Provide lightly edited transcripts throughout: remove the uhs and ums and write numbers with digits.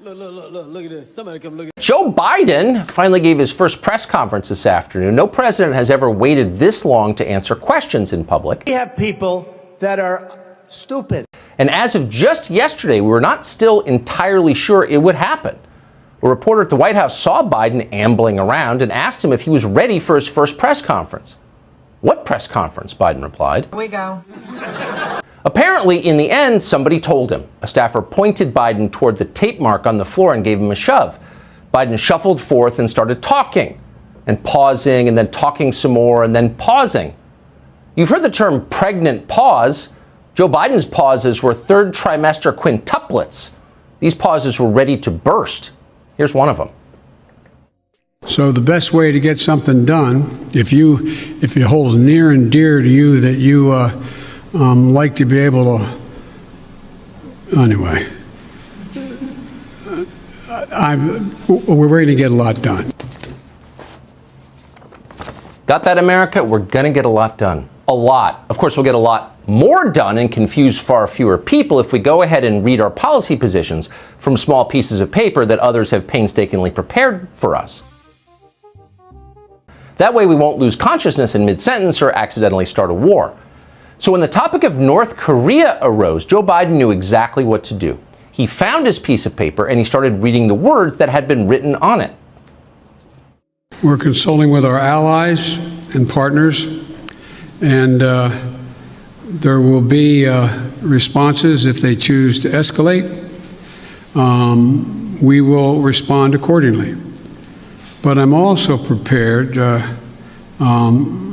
Look at this. Somebody come look at this. Joe Biden finally gave his first press conference this afternoon. No president has ever waited this long to answer questions in public. We have people that are stupid. And as of just yesterday, we were not still entirely sure it would happen. A reporter at the White House saw Biden ambling around and asked him if he was ready for his first press conference. What press conference? Biden replied. Here we go. Apparently, in the end, somebody told him. A staffer pointed Biden toward the tape mark on the floor and gave him a shove. Biden shuffled forth and started talking, and pausing, and then talking some more, and then pausing. You've heard the term pregnant pause. Joe Biden's pauses were third trimester quintuplets. These pauses were ready to burst. Here's one of them. So the best way to get something done, if it holds near and dear to you that you like to be able to, anyway, we're going to get a lot done. Got that, America? We're going to get a lot done. A lot. Of course, we'll get a lot more done and confuse far fewer people if we go ahead and read our policy positions from small pieces of paper that others have painstakingly prepared for us. That way we won't lose consciousness in mid-sentence or accidentally start a war. So when the topic of North Korea arose, Joe Biden knew exactly what to do. He found his piece of paper and he started reading the words that had been written on it. We're consulting with our allies and partners, and there will be responses if they choose to escalate. We will respond accordingly. But I'm also prepared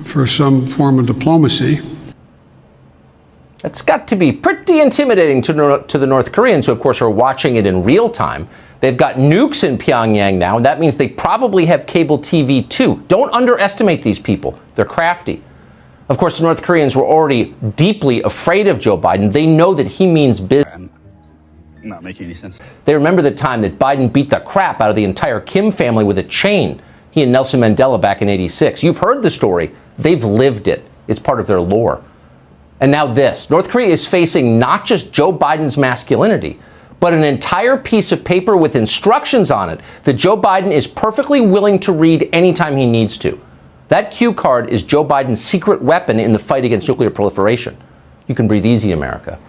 for some form of diplomacy. It's got to be pretty intimidating to the North Koreans, who, of course, are watching it in real time. They've got nukes in Pyongyang now, and that means they probably have cable TV, too. Don't underestimate these people. They're crafty. Of course, the North Koreans were already deeply afraid of Joe Biden. They know that he means business. Not making any sense. They remember the time that Biden beat the crap out of the entire Kim family with a chain. He and Nelson Mandela back in '86. You've heard the story. They've lived it. It's part of their lore. And now this. North Korea is facing not just Joe Biden's masculinity, but an entire piece of paper with instructions on it that Joe Biden is perfectly willing to read anytime he needs to. That cue card is Joe Biden's secret weapon in the fight against nuclear proliferation. You can breathe easy, America.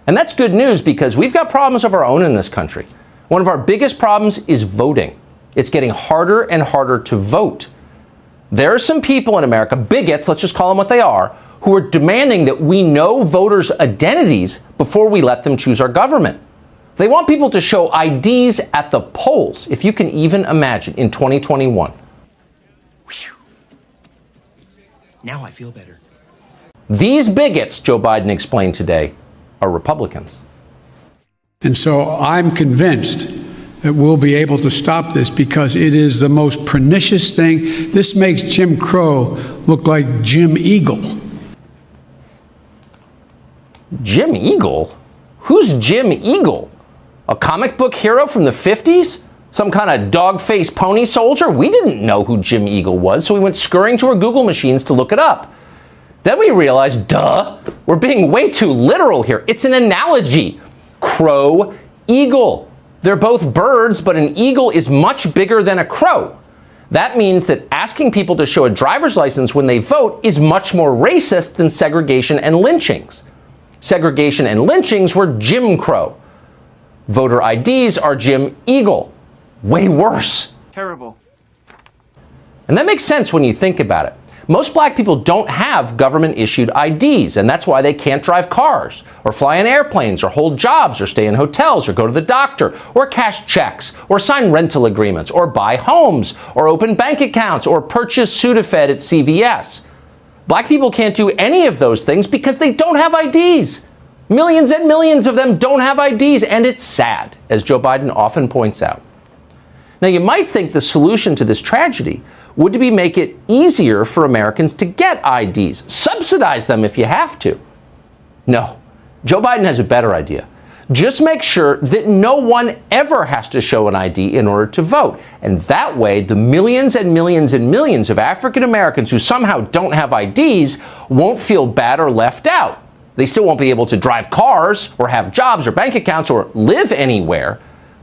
And that's good news because we've got problems of our own in this country. One of our biggest problems is voting. It's getting harder and harder to vote. There are some people in America, bigots, let's just call them what they are, who are demanding that we know voters' identities before we let them choose our government. They want people to show IDs at the polls, if you can even imagine, in 2021. Whew. Now I feel better. These bigots, Joe Biden explained today, are Republicans. And so I'm convinced that we'll be able to stop this because it is the most pernicious thing. This makes Jim Crow look like Jim Eagle. Jim Eagle? Who's Jim Eagle? A comic book hero from the 50s? Some kind of dog-faced pony soldier? We didn't know who Jim Eagle was, so we went scurrying to our Google machines to look it up. Then we realized, duh, we're being way too literal here. It's an analogy. Crow, eagle. They're both birds, but an eagle is much bigger than a crow. That means that asking people to show a driver's license when they vote is much more racist than segregation and lynchings. Segregation and lynchings were Jim Crow. Voter IDs are Jim Eagle. Way worse. Terrible. And that makes sense when you think about it. Most black people don't have government-issued IDs, and that's why they can't drive cars, or fly in airplanes, or hold jobs, or stay in hotels, or go to the doctor, or cash checks, or sign rental agreements, or buy homes, or open bank accounts, or purchase Sudafed at CVS. Black people can't do any of those things because they don't have IDs. Millions and millions of them don't have IDs, and it's sad, as Joe Biden often points out. Now, you might think the solution to this tragedy would be make it easier for Americans to get IDs. Subsidize them if you have to. No, Joe Biden has a better idea. Just make sure that no one ever has to show an ID in order to vote. And that way, the millions and millions and millions of African Americans who somehow don't have IDs won't feel bad or left out. They still won't be able to drive cars or have jobs or bank accounts or live anywhere,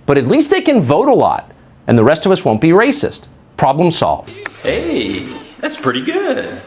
But at least they can vote a lot, and the rest of us won't be racist. Problem solved. Hey, that's pretty good.